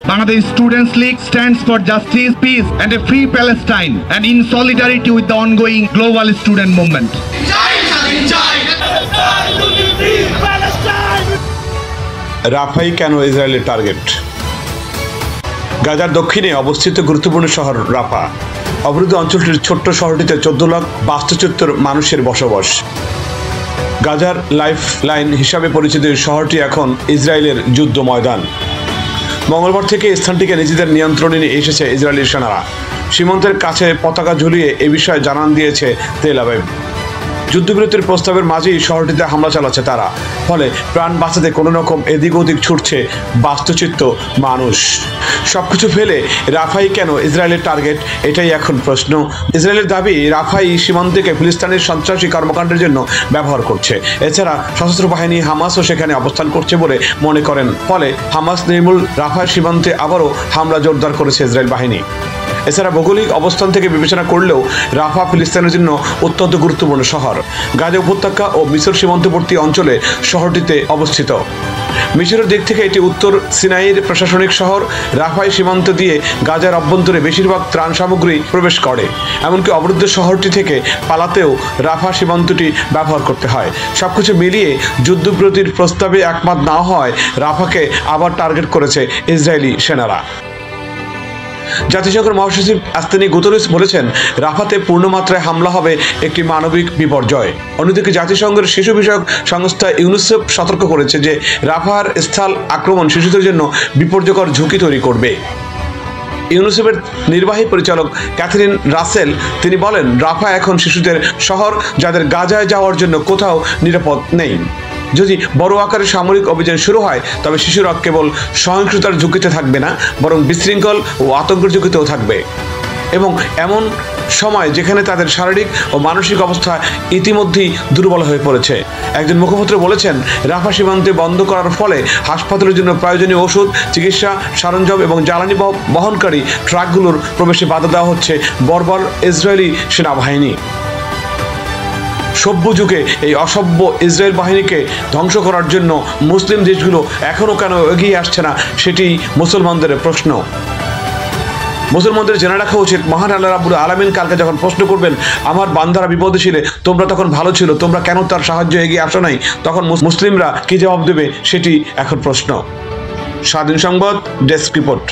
Bangladesh Students League stands for justice, peace, and a free Palestine, and in solidarity with the ongoing global student movement. Rafai কেন ইসরায়েলের target? গাজার দক্ষিণে অবস্থিত গুরুত্বপূর্ণ শহর রাফা। অবরুদ্ধ অঞ্চলটির ছোট্ট শহরটিতে 14 লাখ বাস্তুচ্যুত মানুষের বসবাস। গাজার লাইফ লাইন হিসাবে পরিচিত শহরটি এখন ইসরায়েলের যুদ্ধ ময়দান। মঙ্গলবার থেকে স্থানটিকে নিজেদের নিয়ন্ত্রণে নিয়ে এসেছে ইসরায়েলি সেনারা। সীমান্তের কাছে পতাকা ঝুলিয়ে এ বিষয়ে জানান দিয়েছে তেল আবিব। যুদ্ধবিরতির প্রস্তাবের মাঝেই শহরটিতে হামলা চালাচ্ছে তারা। ফলে প্রাণ বাঁচাতে কোনো রকম এদিক ওদিক ছুটছে বাস্তুচ্যুত মানুষ। সবকিছু ফেলে রাফাই কেন ইসরায়েলের টার্গেট, এটাই এখন প্রশ্ন। ইসরায়েলের দাবি, রাফাই সীমান্তকে ফিলিস্তিনের সন্ত্রাসী কর্মকাণ্ডের জন্য ব্যবহার করছে। এছাড়া সশস্ত্র বাহিনী হামাসও সেখানে অবস্থান করছে বলে মনে করেন। ফলে হামাস নির্মূল রাফার সীমান্তে আবারও হামলা জোরদার করেছে ইসরায়েল বাহিনী। এছাড়া ভৌগোলিক অবস্থান থেকে বিবেচনা করলেও রাফা ফিলিস্তিনের জন্য অত্যন্ত গুরুত্বপূর্ণ শহর। গাজা উপত্যকা ও মিসর সীমান্তবর্তী অঞ্চলে শহরটিতে অবস্থিত। মিসরের দিক থেকে এটি উত্তর সিনাইয়ের প্রশাসনিক শহর। রাফাই সীমান্ত দিয়ে গাজার অভ্যন্তরে বেশিরভাগ ত্রাণ সামগ্রী প্রবেশ করে। এমনকি অবরুদ্ধ শহরটি থেকে পালাতেও রাফা সীমান্তটি ব্যবহার করতে হয়। সবকিছু মিলিয়ে যুদ্ধবিরতির প্রস্তাবে একমত না হয় রাফাকে আবার টার্গেট করেছে ইসরায়েলি সেনারা। জাতিসংঘের মহাসচিব আস্তানি গুতেরেস বলেছেন, রাফাতে পূর্ণমাত্রায় হামলা হবে একটি মানবিক বিপর্যয়। অন্যদিকে জাতিসংঘের শিশু বিষয়ক সংস্থা ইউনিসেফ সতর্ক করেছে যে রাফার স্থল আক্রমণ শিশুদের জন্য বিপর্যকর ঝুঁকি তৈরি করবে। ইউনিসেফের নির্বাহী পরিচালক ক্যাথরিন রাসেল তিনি বলেন, রাফা এখন শিশুদের শহর, যাদের গাজায় যাওয়ার জন্য কোথাও নিরাপদ নেই। যদি বড় আকারে সামরিক অভিযান শুরু হয় তবে শিশুরা কেবল সহিংসতার ঝুঁকিতে থাকবে না, বরং বিশৃঙ্খল ও আতঙ্কের ঝুঁকিতেও থাকবে, এবং এমন সময় যেখানে তাদের শারীরিক ও মানসিক অবস্থা ইতিমধ্যেই দুর্বল হয়ে পড়েছে। একজন মুখপাত্র বলেছেন, রাফা সীমান্তে বন্ধ করার ফলে হাসপাতালের জন্য প্রয়োজনীয় ওষুধ, চিকিৎসা সরঞ্জাম এবং জ্বালানি বহনকারী ট্রাকগুলোর প্রবেশে বাধা দেওয়া হচ্ছে বর্বর ইসরায়েলি সেনাবাহিনী। সভ্য যুগে এই অসভ্য ইসরায়েল বাহিনীকে ধ্বংস করার জন্য মুসলিম দেশগুলো এখনও কেন এগিয়ে আসছে না, সেটি মুসলমানদের প্রশ্ন। মুসলমানদের জেনে রাখা উচিত, মহান আল্লাহ রাব্বুল আলামিন কালকে যখন প্রশ্ন করবেন, আমার বান্দারা বিপদে ছিলে, তোমরা তখন ভালো ছিল, তোমরা কেন তার সাহায্য এগিয়ে আসো নাই, তখন মুসলিমরা কি জবাব দেবে, সেটি এখন প্রশ্ন। স্বাধীন সংবাদ, ডেস্ক রিপোর্ট।